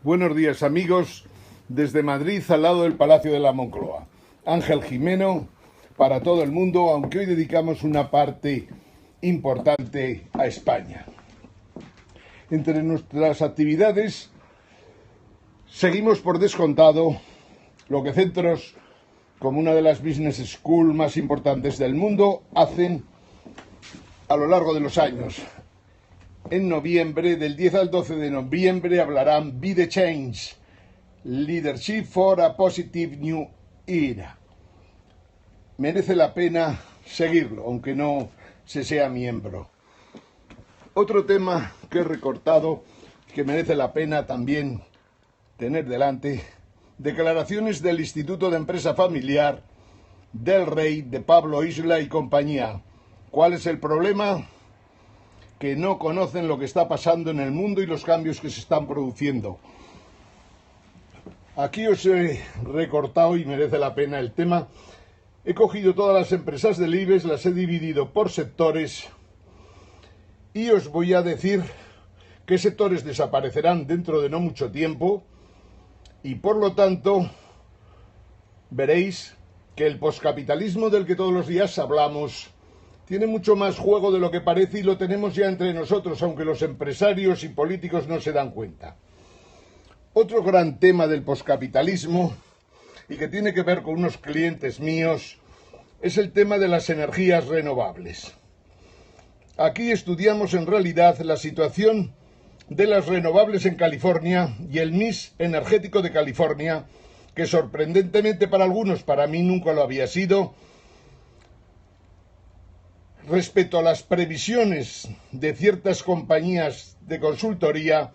Buenos días, amigos, desde Madrid al lado del Palacio de la Moncloa. Ángel Jimeno para todo el mundo, aunque hoy dedicamos una parte importante a España. Entre nuestras actividades seguimos por descontado lo que centros como una de las business school más importantes del mundo hacen a lo largo de los años. En noviembre, del 10 al 12 de noviembre, hablarán Be the Change, Leadership for a Positive New Era. Merece la pena seguirlo, aunque no se sea miembro. Otro tema que he recortado, que merece la pena también tener delante, declaraciones del Instituto de Empresa Familiar del Rey, de Pablo Isla y compañía. ¿Cuál es el problema? Que no conocen lo que está pasando en el mundo y los cambios que se están produciendo. Aquí os he recortado, y merece la pena el tema, he cogido todas las empresas del IBEX, las he dividido por sectores y os voy a decir qué sectores desaparecerán dentro de no mucho tiempo y por lo tanto veréis que el poscapitalismo del que todos los días hablamos tiene mucho más juego de lo que parece y lo tenemos ya entre nosotros, aunque los empresarios y políticos no se dan cuenta. Otro gran tema del poscapitalismo, y que tiene que ver con unos clientes míos, es el tema de las energías renovables. Aquí estudiamos en realidad la situación de las renovables en California y el mix energético de California, que sorprendentemente para algunos, para mí nunca lo había sido. Respecto a las previsiones de ciertas compañías de consultoría,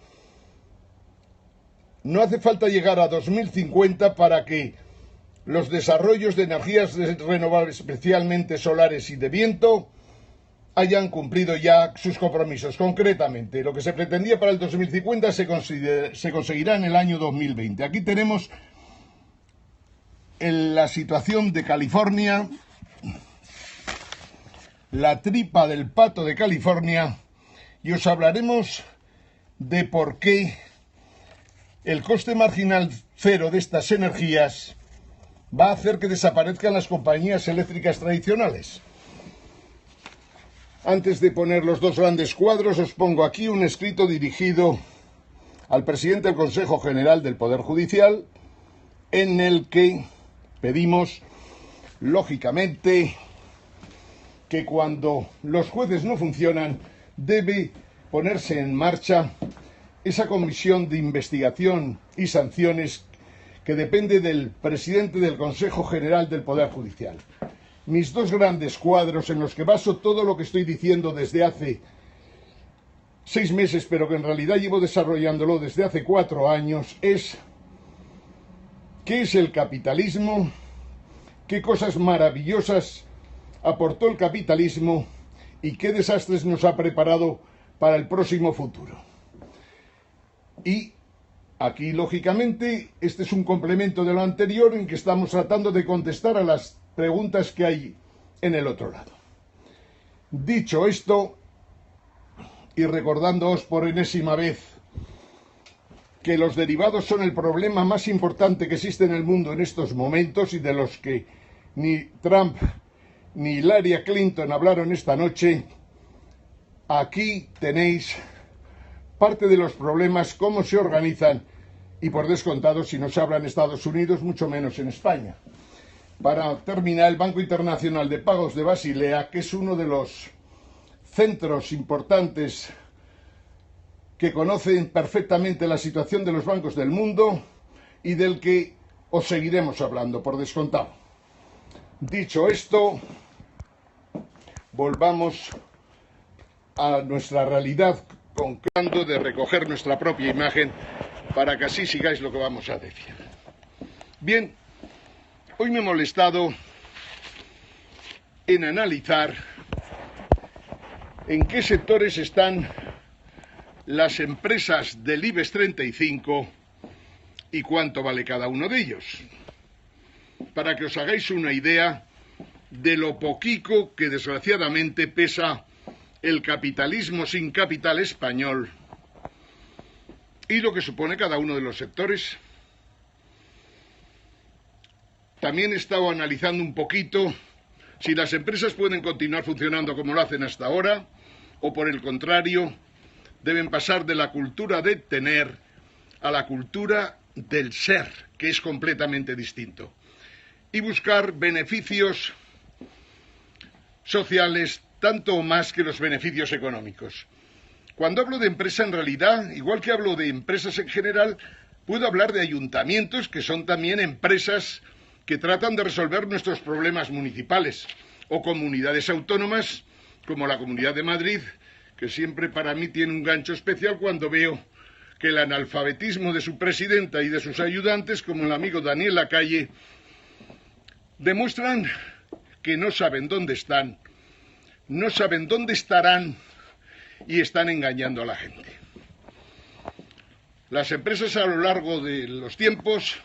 no hace falta llegar a 2050 para que los desarrollos de energías renovables, especialmente solares y de viento, hayan cumplido ya sus compromisos. Concretamente, lo que se pretendía para el 2050 se conseguirá en el año 2020. Aquí tenemos la situación de California, la tripa del pato de California, y os hablaremos de por qué el coste marginal cero de estas energías va a hacer que desaparezcan las compañías eléctricas tradicionales. Antes de poner los dos grandes cuadros, os pongo aquí un escrito dirigido al presidente del Consejo General del Poder Judicial, en el que pedimos, lógicamente, que cuando los jueces no funcionan, debe ponerse en marcha esa comisión de investigación y sanciones que depende del presidente del Consejo General del Poder Judicial. Mis dos grandes cuadros en los que baso todo lo que estoy diciendo desde hace 6 meses, pero que en realidad llevo desarrollándolo desde hace 4 años, es qué es el capitalismo, qué cosas maravillosas aportó el capitalismo y qué desastres nos ha preparado para el próximo futuro. Y aquí, lógicamente, este es un complemento de lo anterior en que estamos tratando de contestar a las preguntas que hay en el otro lado. Dicho esto, y recordándoos por enésima vez que los derivados son el problema más importante que existe en el mundo en estos momentos y de los que ni Trump ni Hillary Clinton hablaron esta noche, aquí tenéis parte de los problemas, cómo se organizan y por descontado, si no se habla en Estados Unidos, mucho menos en España. Para terminar, el Banco Internacional de Pagos de Basilea, que es uno de los centros importantes que conocen perfectamente la situación de los bancos del mundo y del que os seguiremos hablando, por descontado. Dicho esto, volvamos a nuestra realidad, concretando de recoger nuestra propia imagen para que así sigáis lo que vamos a decir. Bien, hoy me he molestado en analizar en qué sectores están las empresas del IBEX 35 y cuánto vale cada uno de ellos, para que os hagáis una idea de lo poquito que desgraciadamente pesa el capitalismo sin capital español y lo que supone cada uno de los sectores. También he estado analizando un poquito si las empresas pueden continuar funcionando como lo hacen hasta ahora, o por el contrario, deben pasar de la cultura de tener a la cultura del ser, que es completamente distinto, y buscar beneficios sociales tanto o más que los beneficios económicos. Cuando hablo de empresa, en realidad, igual que hablo de empresas en general, puedo hablar de ayuntamientos, que son también empresas que tratan de resolver nuestros problemas municipales, o comunidades autónomas, como la Comunidad de Madrid, que siempre para mí tiene un gancho especial cuando veo que el analfabetismo de su presidenta y de sus ayudantes, como el amigo Daniel Lacalle, demuestran que no saben dónde están, no saben dónde estarán y están engañando a la gente. Las empresas a lo largo de los tiempos,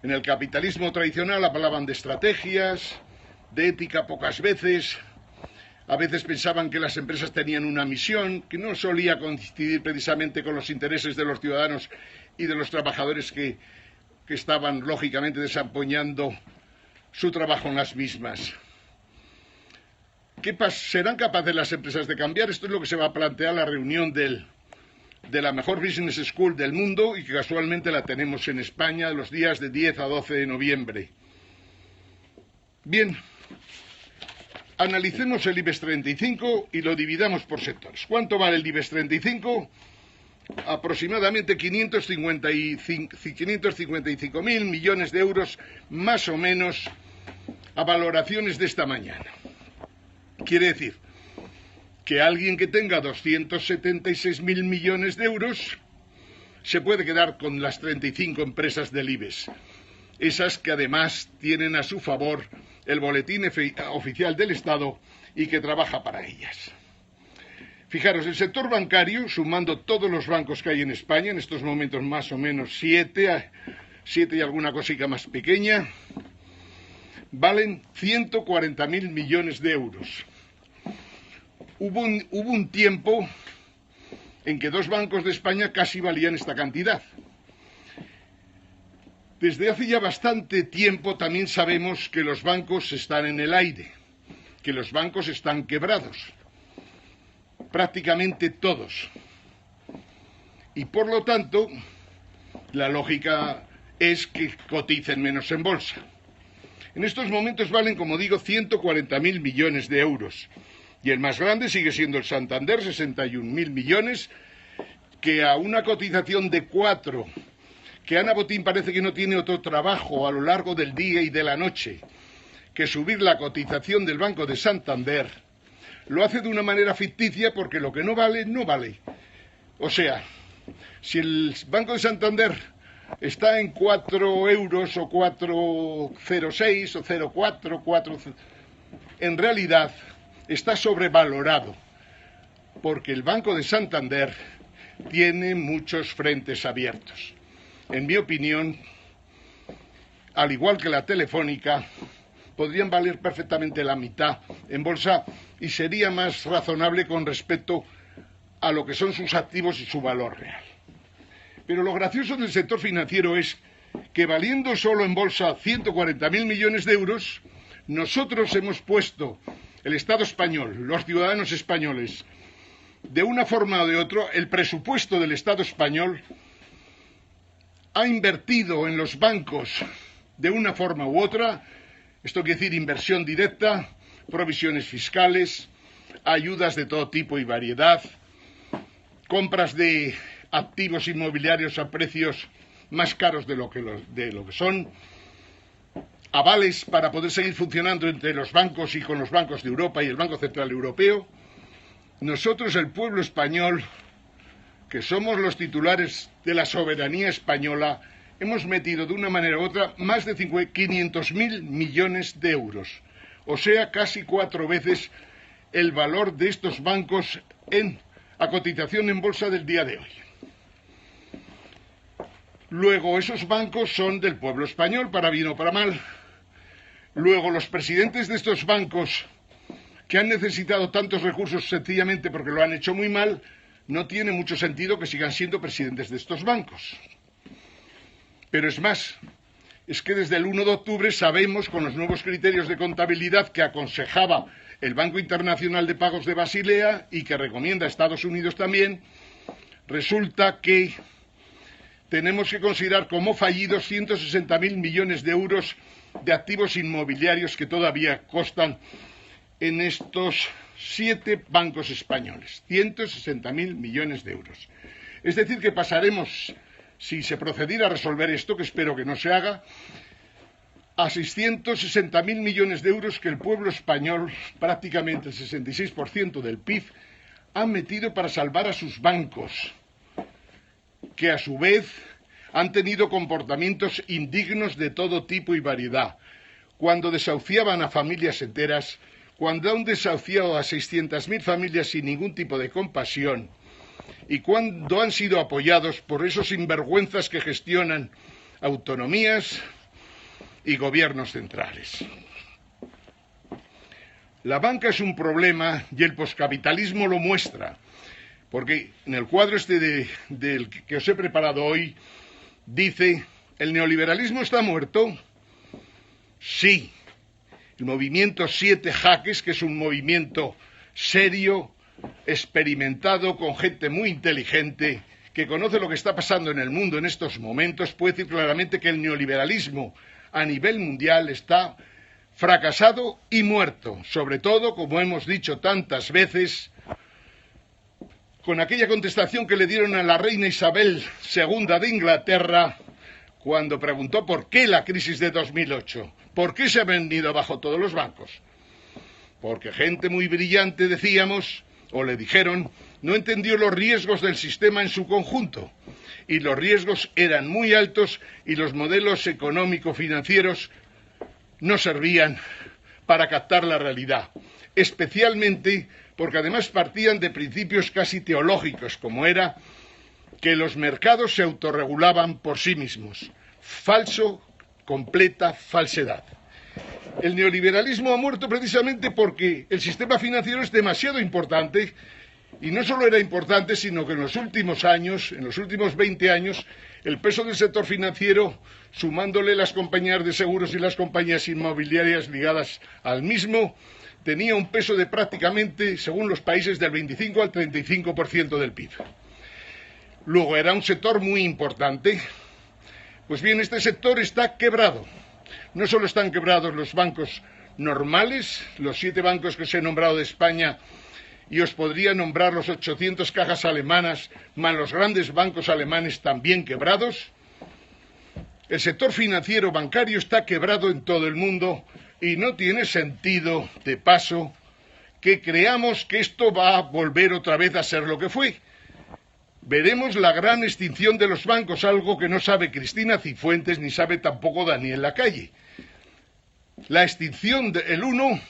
en el capitalismo tradicional, hablaban de estrategias, de ética pocas veces. A veces pensaban que las empresas tenían una misión que no solía coincidir precisamente con los intereses de los ciudadanos y de los trabajadores que estaban lógicamente desempeñando su trabajo en las mismas. ¿Serán capaces las empresas de cambiar? Esto es lo que se va a plantear en la reunión de la mejor business school del mundo, y que casualmente la tenemos en España los días de 10 a 12 de noviembre. Bien, analicemos el IBEX 35 y lo dividamos por sectores. ¿Cuánto vale el IBEX 35? Aproximadamente 555.000 millones de euros, más o menos, a valoraciones de esta mañana. Quiere decir que alguien que tenga 276.000 millones de euros se puede quedar con las 35 empresas del IBEX. Esas que además tienen a su favor el boletín oficial del Estado y que trabaja para ellas. Fijaros, el sector bancario, sumando todos los bancos que hay en España, en estos momentos más o menos 7 y alguna cosita más pequeña, valen 140.000 millones de euros. Hubo un tiempo en que 2 bancos de España casi valían esta cantidad. Desde hace ya bastante tiempo también sabemos que los bancos están en el aire, que los bancos están quebrados, prácticamente todos. Y por lo tanto, la lógica es que coticen menos en bolsa. En estos momentos valen, como digo, 140.000 millones de euros. Y el más grande sigue siendo el Santander, 61.000 millones, que a una cotización de 4, que Ana Botín parece que no tiene otro trabajo a lo largo del día y de la noche que subir la cotización del Banco de Santander, lo hace de una manera ficticia porque lo que no vale, no vale. O sea, si el Banco de Santander está en 4 euros o 4,06 o 0,4, 4, en realidad está sobrevalorado, porque el Banco de Santander tiene muchos frentes abiertos. En mi opinión, al igual que la Telefónica, podrían valer perfectamente la mitad en bolsa y sería más razonable con respecto a lo que son sus activos y su valor real. Pero lo gracioso del sector financiero es que valiendo solo en bolsa 140.000 millones de euros, nosotros hemos puesto, el Estado español, los ciudadanos españoles, de una forma o de otra, el presupuesto del Estado español ha invertido en los bancos de una forma u otra. Esto quiere decir inversión directa, provisiones fiscales, ayudas de todo tipo y variedad, compras de activos inmobiliarios a precios más caros de lo que son, avales para poder seguir funcionando entre los bancos y con los bancos de Europa y el Banco Central Europeo. Nosotros, el pueblo español, que somos los titulares de la soberanía española, hemos metido de una manera u otra más de 500.000 millones de euros, o sea, casi 4 veces el valor de estos bancos a cotización en bolsa del día de hoy. Luego, esos bancos son del pueblo español, para bien o para mal. Luego, los presidentes de estos bancos, que han necesitado tantos recursos sencillamente porque lo han hecho muy mal, no tiene mucho sentido que sigan siendo presidentes de estos bancos. Pero es más, es que desde el 1 de octubre sabemos, con los nuevos criterios de contabilidad que aconsejaba el Banco Internacional de Pagos de Basilea y que recomienda a Estados Unidos también, resulta que tenemos que considerar como fallidos 160.000 millones de euros de activos inmobiliarios que todavía constan en estos 7 bancos españoles. 160.000 millones de euros. Es decir, que pasaremos, si se procediera a resolver esto, que espero que no se haga, a 660.000 millones de euros que el pueblo español, prácticamente el 66% del PIB, ha metido para salvar a sus bancos, que a su vez han tenido comportamientos indignos de todo tipo y variedad, cuando desahuciaban a familias enteras, cuando han desahuciado a 600.000 familias sin ningún tipo de compasión, y cuando han sido apoyados por esos sinvergüenzas que gestionan autonomías y gobiernos centrales. La banca es un problema y el poscapitalismo lo muestra, porque en el cuadro del que os he preparado hoy dice: ¿el neoliberalismo está muerto? Sí. El movimiento 7 Jaques, que es un movimiento serio, experimentado, con gente muy inteligente, que conoce lo que está pasando en el mundo en estos momentos, puede decir claramente que el neoliberalismo a nivel mundial está fracasado y muerto, sobre todo, como hemos dicho tantas veces, con aquella contestación que le dieron a la reina Isabel II de Inglaterra cuando preguntó por qué la crisis de 2008, por qué se han venido abajo todos los bancos. Porque gente muy brillante, decíamos, o le dijeron, no entendió los riesgos del sistema en su conjunto, y los riesgos eran muy altos y los modelos económico-financieros no servían para captar la realidad, especialmente porque además partían de principios casi teológicos, como era que los mercados se autorregulaban por sí mismos. Falso, completa falsedad. El neoliberalismo ha muerto precisamente porque el sistema financiero es demasiado importante, y no solo era importante, sino que en los últimos años, en los últimos 20 años, el peso del sector financiero, sumándole las compañías de seguros y las compañías inmobiliarias ligadas al mismo, tenía un peso de prácticamente, según los países, del 25 al 35% del PIB. Luego era un sector muy importante. Pues bien, este sector está quebrado. No solo están quebrados los bancos normales, los 7 bancos que os he nombrado de España, y os podría nombrar los 800 cajas alemanas, más los grandes bancos alemanes también quebrados. El sector financiero bancario está quebrado en todo el mundo y no tiene sentido, de paso, que creamos que esto va a volver otra vez a ser lo que fue. Veremos la gran extinción de los bancos, algo que no sabe Cristina Cifuentes ni sabe tampoco Daniel Lacalle. La extinción del uno,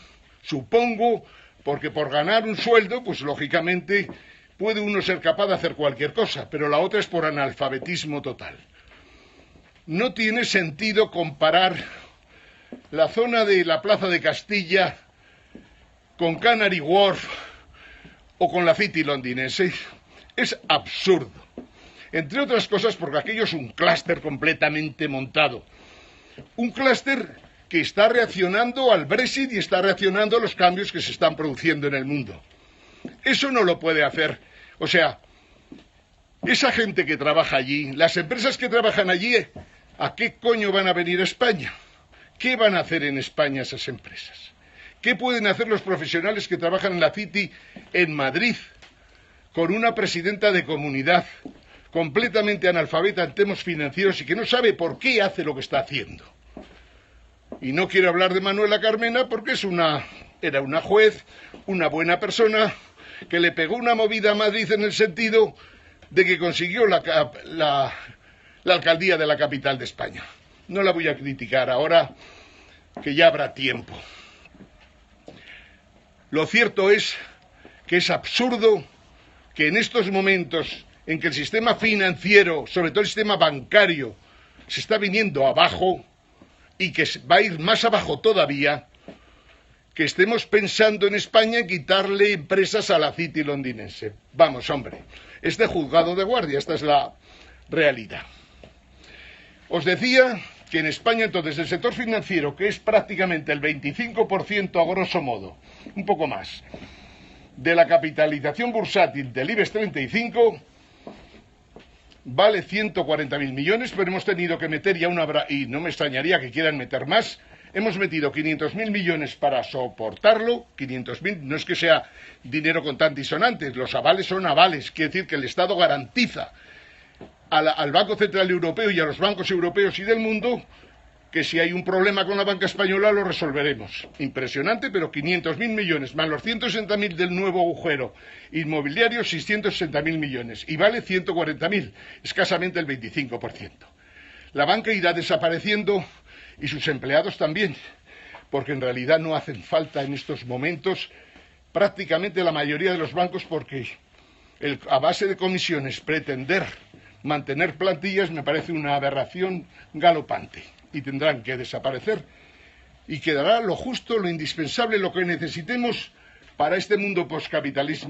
supongo, porque por ganar un sueldo, pues lógicamente puede uno ser capaz de hacer cualquier cosa, pero la otra es por analfabetismo total. No tiene sentido comparar la zona de la Plaza de Castilla con Canary Wharf o con la City londinense. Es absurdo. Entre otras cosas porque aquello es un clúster completamente montado. Un clúster que está reaccionando al Brexit y está reaccionando a los cambios que se están produciendo en el mundo. Eso no lo puede hacer. O sea, esa gente que trabaja allí, las empresas que trabajan allí, ¿a qué coño van a venir a España? ¿Qué van a hacer en España esas empresas? ¿Qué pueden hacer los profesionales que trabajan en la City en Madrid con una presidenta de comunidad completamente analfabeta en temas financieros y que no sabe por qué hace lo que está haciendo? Y no quiero hablar de Manuela Carmena porque era una juez, una buena persona, que le pegó una movida a Madrid en el sentido de que consiguió la alcaldía de la capital de España. No la voy a criticar ahora, que ya habrá tiempo. Lo cierto es que es absurdo que en estos momentos en que el sistema financiero, sobre todo el sistema bancario, se está viniendo abajo y que va a ir más abajo todavía, que estemos pensando en España en quitarle empresas a la City londinense. Vamos, hombre, es de juzgado de guardia. Esta es la realidad. Os decía que en España, entonces, el sector financiero, que es prácticamente el 25% a grosso modo, un poco más, de la capitalización bursátil del IBEX 35, vale 140.000 millones, pero hemos tenido que meter ya y no me extrañaría que quieran meter más, hemos metido 500.000 millones para soportarlo. 500.000 no es que sea dinero contante y sonante, los avales son avales, quiere decir que el Estado garantiza al Banco Central Europeo y a los bancos europeos y del mundo que si hay un problema con la banca española lo resolveremos. Impresionante, pero 500.000 millones más los 160.000 del nuevo agujero inmobiliario, 660.000 millones y vale 140.000, escasamente el 25%. La banca irá desapareciendo y sus empleados también, porque en realidad no hacen falta en estos momentos prácticamente la mayoría de los bancos, porque a base de comisiones pretender mantener plantillas me parece una aberración galopante y tendrán que desaparecer y quedará lo justo, lo indispensable, lo que necesitemos para este mundo poscapitalista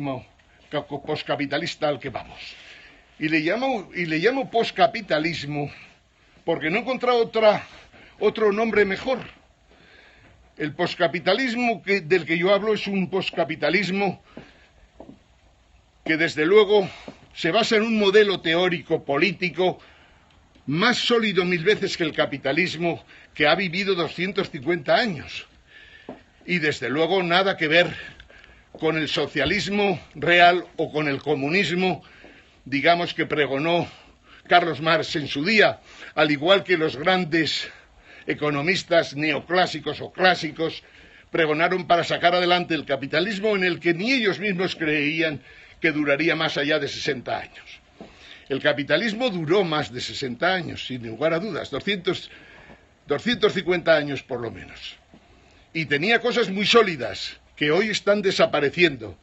al que vamos. Y le llamo poscapitalismo porque no he encontrado otro nombre mejor. El poscapitalismo del que yo hablo es un poscapitalismo que desde luego se basa en un modelo teórico político más sólido 1000 veces que el capitalismo, que ha vivido 250 años. Y desde luego nada que ver con el socialismo real o con el comunismo, digamos, que pregonó Carlos Marx en su día, al igual que los grandes economistas neoclásicos o clásicos pregonaron para sacar adelante el capitalismo, en el que ni ellos mismos creían que duraría más allá de 60 años. El capitalismo duró más de 60 años, sin lugar a dudas, 250 años por lo menos. Y tenía cosas muy sólidas que hoy están desapareciendo.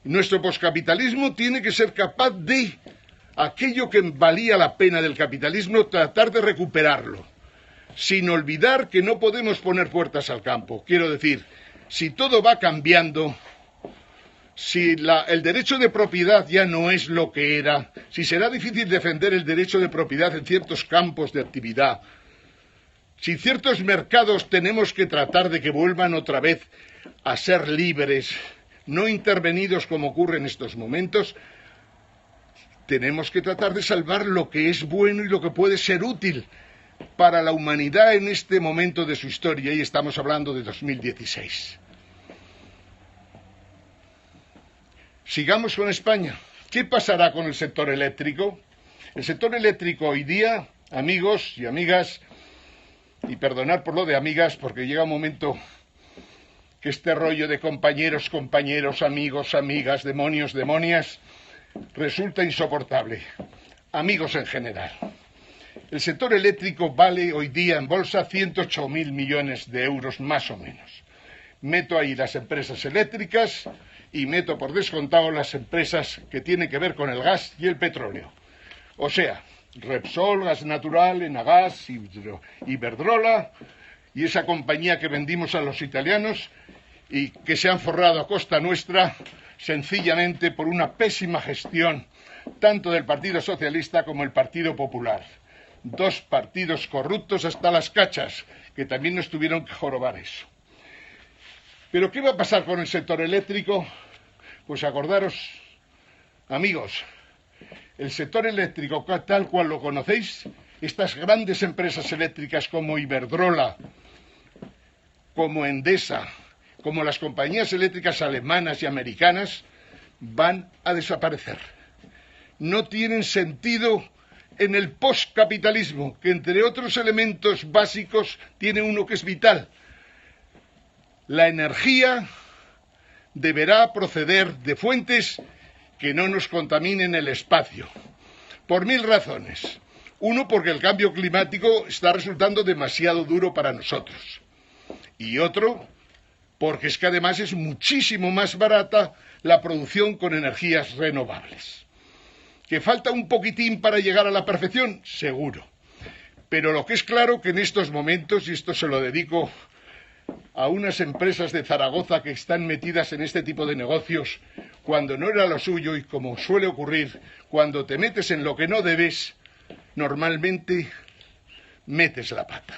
Nuestro poscapitalismo tiene que ser capaz de aquello que valía la pena del capitalismo, tratar de recuperarlo, sin olvidar que no podemos poner puertas al campo. Quiero decir, si todo va cambiando, si el derecho de propiedad ya no es lo que era, si será difícil defender el derecho de propiedad en ciertos campos de actividad, si ciertos mercados tenemos que tratar de que vuelvan otra vez a ser libres, no intervenidos como ocurre en estos momentos, tenemos que tratar de salvar lo que es bueno y lo que puede ser útil para la humanidad en este momento de su historia, y estamos hablando de 2016. Sigamos con España. ¿Qué pasará con el sector eléctrico? El sector eléctrico hoy día, amigos y amigas, y perdonad por lo de amigas, porque llega un momento que este rollo de compañeros, amigos, amigas, demonios, demonias, resulta insoportable. Amigos en general. El sector eléctrico vale hoy día en bolsa 108.000 millones de euros más o menos. Meto ahí las empresas eléctricas y meto por descontado las empresas que tienen que ver con el gas y el petróleo. O sea, Repsol, Gas Natural, Enagas, Iberdrola y esa compañía que vendimos a los italianos y que se han forrado a costa nuestra sencillamente por una pésima gestión tanto del Partido Socialista como el Partido Popular. Dos partidos corruptos hasta las cachas, que también nos tuvieron que jorobar eso. ¿Pero qué va a pasar con el sector eléctrico? Pues acordaros, amigos, el sector eléctrico tal cual lo conocéis, estas grandes empresas eléctricas como Iberdrola, como Endesa, como las compañías eléctricas alemanas y americanas, van a desaparecer. No tienen sentido en el postcapitalismo, que entre otros elementos básicos tiene uno que es vital. La energía deberá proceder de fuentes que no nos contaminen el espacio, por 1000 razones. Uno, porque el cambio climático está resultando demasiado duro para nosotros. Y otro, porque es que además es muchísimo más barata la producción con energías renovables. ¿Que falta un poquitín para llegar a la perfección? Seguro. Pero lo que es claro que en estos momentos, y esto se lo dedico a unas empresas de Zaragoza que están metidas en este tipo de negocios, cuando no era lo suyo y, como suele ocurrir, cuando te metes en lo que no debes, normalmente metes la pata.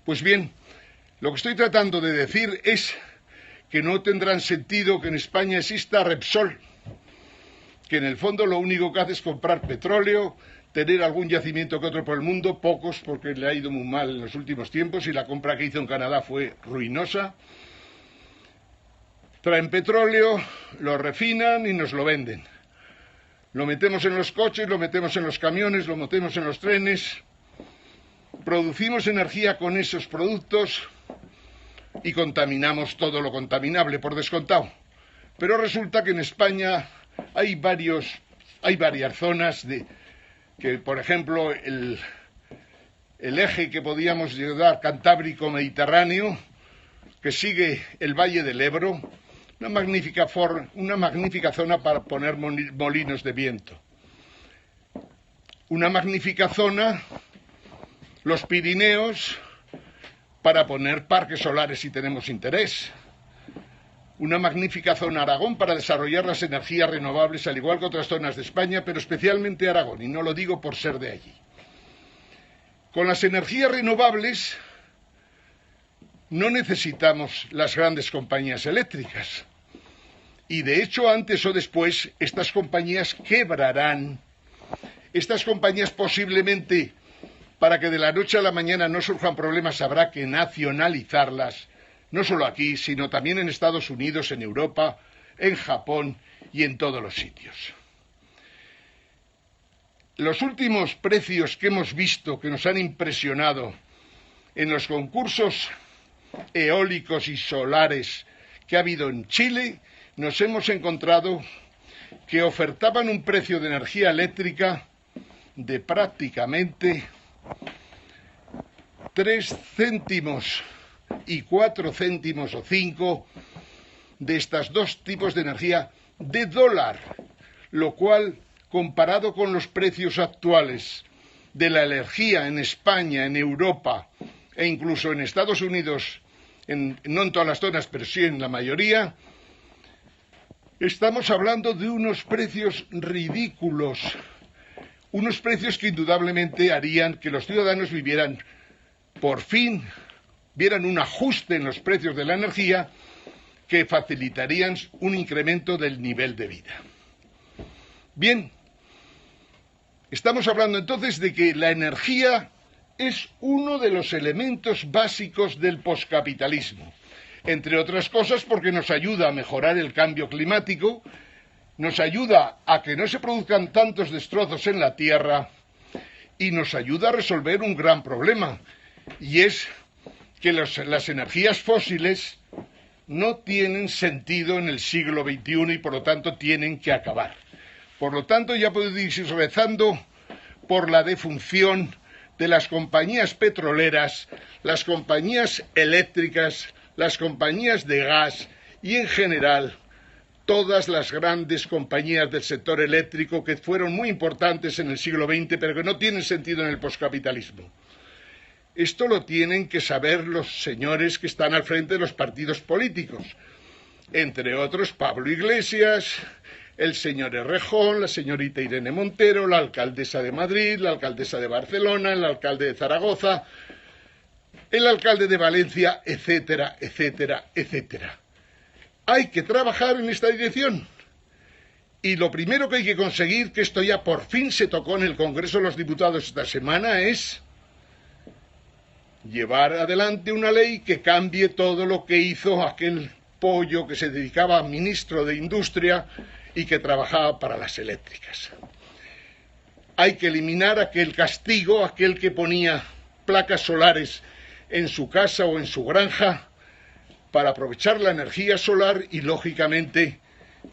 Pues bien, lo que estoy tratando de decir es que no tendrán sentido que en España exista Repsol, que en el fondo lo único que hace es comprar petróleo, tener algún yacimiento que otro por el mundo, pocos porque le ha ido muy mal en los últimos tiempos y la compra que hizo en Canadá fue ruinosa. Traen petróleo, lo refinan y nos lo venden. Lo metemos en los coches, lo metemos en los camiones, lo metemos en los trenes. Producimos energía con esos productos y contaminamos todo lo contaminable, por descontado. Pero resulta que en España hay varias zonas que, por ejemplo, el eje que podíamos llevar Cantábrico-Mediterráneo, que sigue el Valle del Ebro, una magnífica zona para poner molinos de viento. Una magnífica zona, los Pirineos, para poner parques solares si tenemos interés. Una magnífica zona Aragón para desarrollar las energías renovables, al igual que otras zonas de España, pero especialmente Aragón, y no lo digo por ser de allí. Con las energías renovables no necesitamos las grandes compañías eléctricas. Y de hecho, antes o después, estas compañías quebrarán. Estas compañías posiblemente, para que de la noche a la mañana no surjan problemas, habrá que nacionalizarlas, no solo aquí, sino también en Estados Unidos, en Europa, en Japón y en todos los sitios. Los últimos precios que hemos visto, que nos han impresionado en los concursos eólicos y solares que ha habido en Chile, nos hemos encontrado que ofertaban un precio de energía eléctrica de prácticamente 3 céntimos y 4 céntimos o 5 de estos dos tipos de energía de dólar, lo cual, comparado con los precios actuales de la energía en España, en Europa e incluso en Estados Unidos, no en todas las zonas, pero sí en la mayoría, estamos hablando de unos precios ridículos, unos precios que indudablemente harían que los ciudadanos vivieran, por fin, vieran un ajuste en los precios de la energía que facilitarían un incremento del nivel de vida. Bien, estamos hablando entonces de que la energía es uno de los elementos básicos del poscapitalismo. Entre otras cosas porque nos ayuda a mejorar el cambio climático, nos ayuda a que no se produzcan tantos destrozos en la tierra y nos ayuda a resolver un gran problema, y es que las energías fósiles no tienen sentido en el siglo XXI y por lo tanto tienen que acabar. Por lo tanto ya podéis ir rezando por la defunción de las compañías petroleras, las compañías eléctricas, las compañías de gas y en general todas las grandes compañías del sector eléctrico que fueron muy importantes en el siglo XX pero que no tienen sentido en el poscapitalismo. Esto lo tienen que saber los señores que están al frente de los partidos políticos, entre otros Pablo Iglesias, el señor Errejón, la señorita Irene Montero, la alcaldesa de Madrid, la alcaldesa de Barcelona, el alcalde de Zaragoza, el alcalde de Valencia, etcétera, etcétera, etcétera. Hay que trabajar en esta dirección. Y lo primero que hay que conseguir, que esto ya por fin se tocó en el Congreso de los Diputados esta semana, es llevar adelante una ley que cambie todo lo que hizo aquel pollo que se dedicaba a ministro de Industria y que trabajaba para las eléctricas. Hay que eliminar aquel castigo, aquel que ponía placas solares en su casa o en su granja para aprovechar la energía solar y, lógicamente,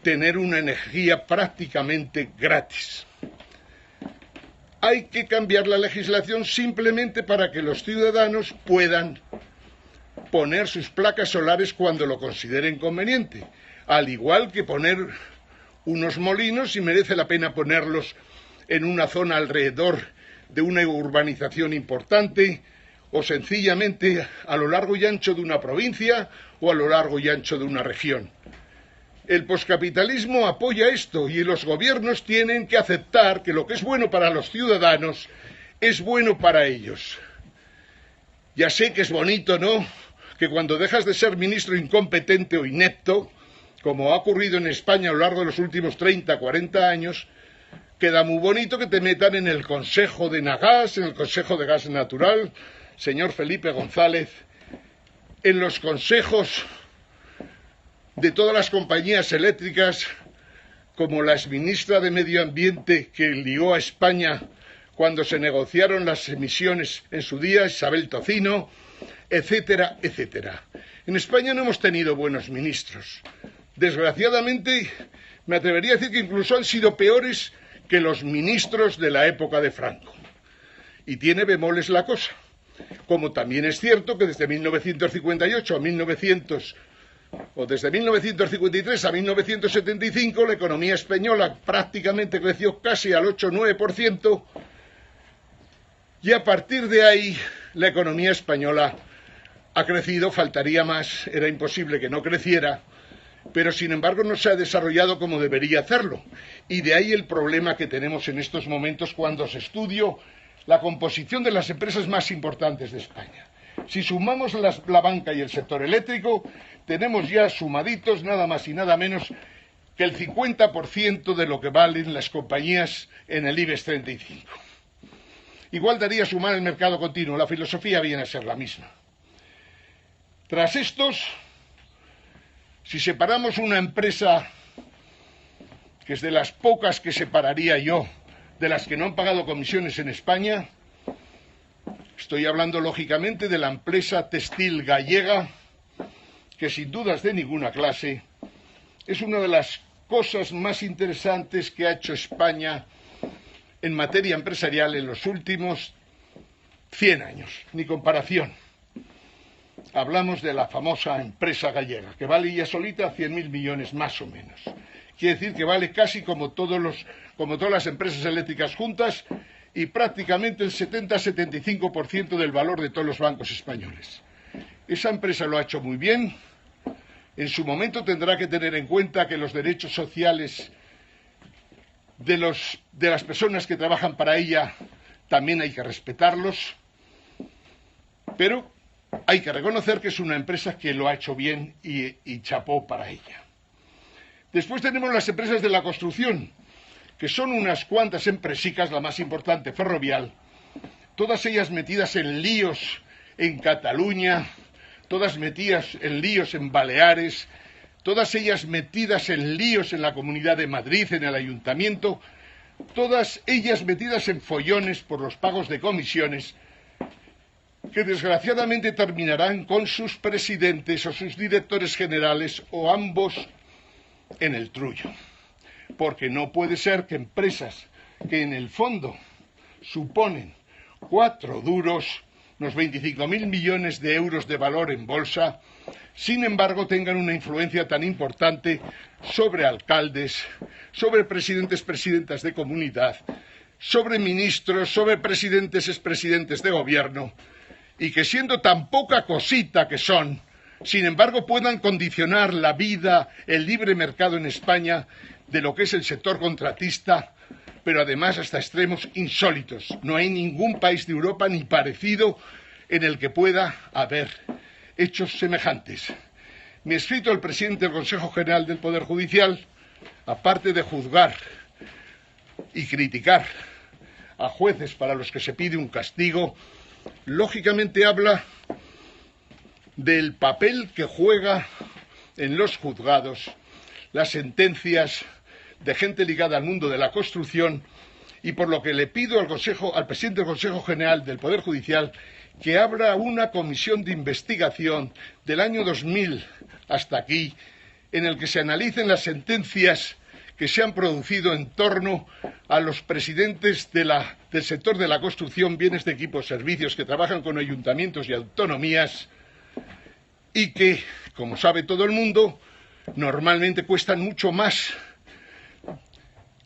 tener una energía prácticamente gratis. Hay que cambiar la legislación simplemente para que los ciudadanos puedan poner sus placas solares cuando lo consideren conveniente, al igual que poner unos molinos si merece la pena ponerlos en una zona alrededor de una urbanización importante o sencillamente a lo largo y ancho de una provincia o a lo largo y ancho de una región. El poscapitalismo apoya esto y los gobiernos tienen que aceptar que lo que es bueno para los ciudadanos es bueno para ellos. Ya sé que es bonito, ¿no?, que cuando dejas de ser ministro incompetente o inepto, como ha ocurrido en España a lo largo de los últimos 30, 40 años, queda muy bonito que te metan en el Consejo de Nagas, en el Consejo de Gas Natural, señor Felipe González, en los consejos de todas las compañías eléctricas, como la exministra de Medio Ambiente que lió a España cuando se negociaron las emisiones en su día, Isabel Tocino, etcétera, etcétera. En España no hemos tenido buenos ministros. Desgraciadamente, me atrevería a decir que incluso han sido peores que los ministros de la época de Franco. Y tiene bemoles la cosa. Como también es cierto que desde 1958 a desde 1953 a 1975 la economía española prácticamente creció casi al 8-9%, y a partir de ahí la economía española ha crecido, faltaría más, era imposible que no creciera, pero sin embargo no se ha desarrollado como debería hacerlo. Y de ahí el problema que tenemos en estos momentos cuando se estudia la composición de las empresas más importantes de España. Si sumamos la banca y el sector eléctrico, tenemos ya sumaditos nada más y nada menos que el 50% de lo que valen las compañías en el IBEX 35. Igual daría sumar el mercado continuo, la filosofía viene a ser la misma. Tras estos, si separamos una empresa, que es de las pocas que separaría yo, de las que no han pagado comisiones en España, estoy hablando lógicamente de la empresa textil gallega, que sin dudas de ninguna clase es una de las cosas más interesantes que ha hecho España en materia empresarial en los últimos 100 años, ni comparación. Hablamos de la famosa empresa gallega, que vale ya solita 100.000 millones más o menos. Quiere decir que vale casi como todas las empresas eléctricas juntas y prácticamente el 70-75% del valor de todos los bancos españoles. Esa empresa lo ha hecho muy bien. En su momento tendrá que tener en cuenta que los derechos sociales de las personas que trabajan para ella también hay que respetarlos, pero hay que reconocer que es una empresa que lo ha hecho bien y chapó para ella. Después tenemos las empresas de la construcción, que son unas cuantas empresicas, la más importante, Ferrovial, todas ellas metidas en líos en Cataluña, todas metidas en líos en Baleares, todas ellas metidas en líos en la Comunidad de Madrid, en el Ayuntamiento, todas ellas metidas en follones por los pagos de comisiones, que desgraciadamente terminarán con sus presidentes o sus directores generales o ambos en el trullo. Porque no puede ser que empresas que en el fondo suponen 4 duros, unos 25.000 millones de euros de valor en bolsa, sin embargo tengan una influencia tan importante sobre alcaldes, sobre presidentes, presidentas de comunidad, sobre ministros, sobre presidentes, expresidentes de gobierno, y que siendo tan poca cosita que son, sin embargo puedan condicionar la vida, el libre mercado en España, de lo que es el sector contratista, pero además hasta extremos insólitos. No hay ningún país de Europa ni parecido en el que pueda haber hechos semejantes. Mi escrito al presidente del Consejo General del Poder Judicial, aparte de juzgar y criticar a jueces para los que se pide un castigo, lógicamente habla del papel que juega en los juzgados las sentencias de gente ligada al mundo de la construcción, y por lo que le pido al presidente del Consejo General del Poder Judicial que abra una comisión de investigación del año 2000 hasta aquí, en el que se analicen las sentencias que se han producido en torno a los presidentes del sector de la construcción, bienes de equipos, servicios, que trabajan con ayuntamientos y autonomías y que, como sabe todo el mundo, normalmente cuestan mucho más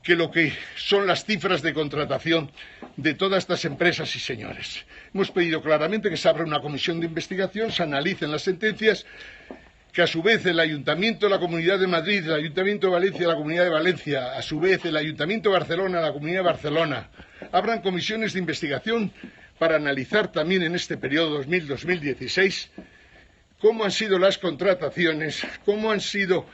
que lo que son las cifras de contratación de todas estas empresas y señores. Hemos pedido claramente que se abra una comisión de investigación, se analicen las sentencias que a su vez el Ayuntamiento de la Comunidad de Madrid, el Ayuntamiento de Valencia, la Comunidad de Valencia, a su vez el Ayuntamiento de Barcelona, la Comunidad de Barcelona, abran comisiones de investigación para analizar también en este periodo 2000-2016 cómo han sido las contrataciones, cómo han sido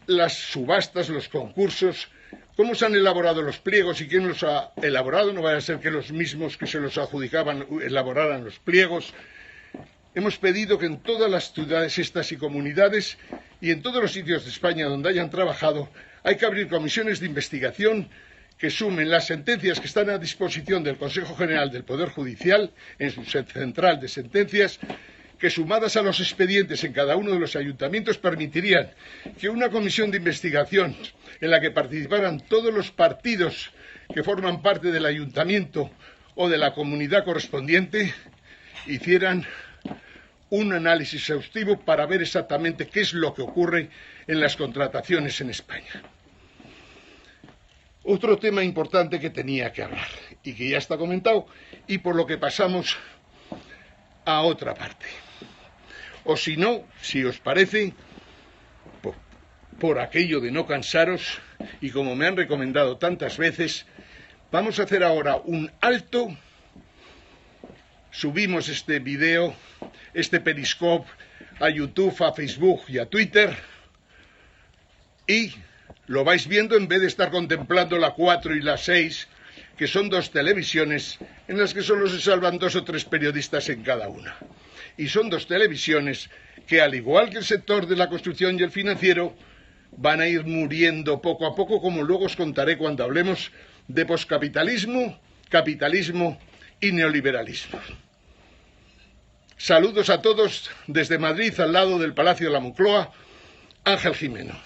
las subastas, los concursos, cómo se han elaborado los pliegos y quién los ha elaborado. No vaya a ser que los mismos que se los adjudicaban elaboraran los pliegos. Hemos pedido que en todas las ciudades estas y comunidades y en todos los sitios de España donde hayan trabajado hay que abrir comisiones de investigación que sumen las sentencias que están a disposición del Consejo General del Poder Judicial en su central de sentencias, que sumadas a los expedientes en cada uno de los ayuntamientos permitirían que una comisión de investigación en la que participaran todos los partidos que forman parte del ayuntamiento o de la comunidad correspondiente hicieran un análisis exhaustivo para ver exactamente qué es lo que ocurre en las contrataciones en España. Otro tema importante que tenía que hablar y que ya está comentado y por lo que pasamos a otra parte. O si no, si os parece, por aquello de no cansaros y como me han recomendado tantas veces, vamos a hacer ahora un alto. Subimos este video, este Periscope, a YouTube, a Facebook y a Twitter y lo vais viendo en vez de estar contemplando la 4 y la 6, que son dos televisiones en las que solo se salvan 2 o 3 periodistas en cada una. Y son dos televisiones que, al igual que el sector de la construcción y el financiero, van a ir muriendo poco a poco, como luego os contaré cuando hablemos de poscapitalismo, capitalismo y neoliberalismo. Saludos a todos desde Madrid, al lado del Palacio de la Moncloa, Ángel Gimeno.